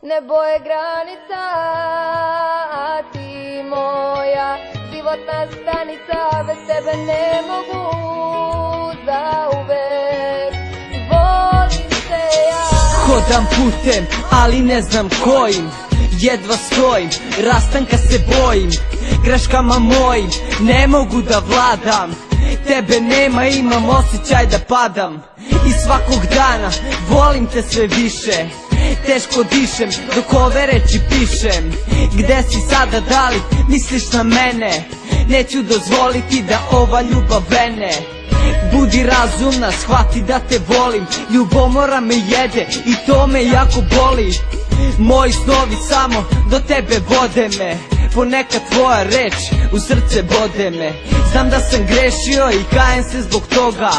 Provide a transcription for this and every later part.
Nebo je granica, a ti moja životna stanica. Bez tebe ne mogu zauvek. Volim te ja. Hodam putem, ali ne znam kojim. Jedva stojim, rastanka se bojim. Greškama mojim ne mogu da vladam. Tebe nema, imam osjećaj da padam. I svakog dana volim te sve više. Teško dišem dok ove reči pišem. Gde si sada, da li misliš na mene? Neću dozvoliti da ova ljubav vene. Budi razumna, shvati da te volim. Ljubomora me jede i to me jako boli. Moji snovi samo do tebe vode me. Ponekad tvoja reč u srce bode me. Znam da sam grešio i kajem se zbog toga.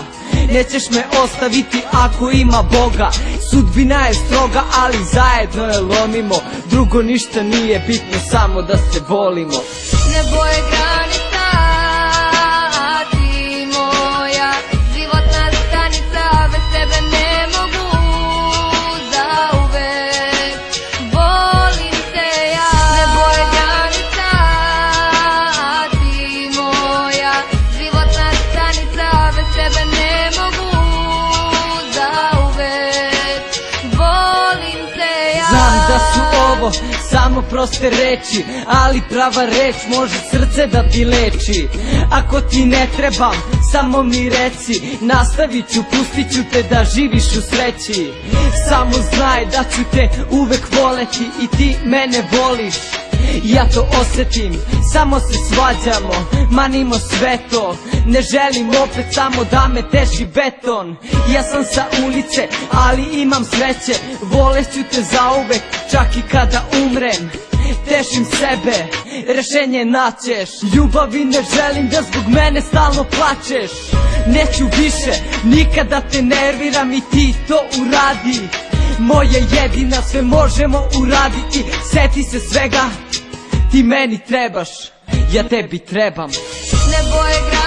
Nećeš me ostaviti ako ima Boga. Sudbina je stroga, ali zajedno je lomimo. Drugo ništa nije bitno, samo da se volimo. Nebo je granica, a ti moja životna stanica. Bez tebe ne mogu zauvek. Volim te ja. Nebo je granica, a ti moja životna stanica. Bez tebe ne mogu zauvek. Volim te ja. Znam da su ovo samo proste reči, ali prava reč može srce da ti leči. Ako ti ne trebam, samo mi reci. Nastavit ću, pustit ću te da živiš u sreći. Samo znaj da ću te uvek voleti i ti mene voliš. Ja to osetim, samo se svađamo, manimo sve to. Ne želim opet samo da me teši beton. Ja sam sa ulice, ali imam sreće. Voleću te zauvek, čak i kada umrem. Tešim sebe, rešenje naćeš. Ljubavi ne želim da zbog mene stalno plačeš. Neću više, nikada te nerviram i ti to uradi. Moja jedina, sve možemo uraditi. Seti se svega, ti meni trebaš, ja tebi trebam. Nebo je granica.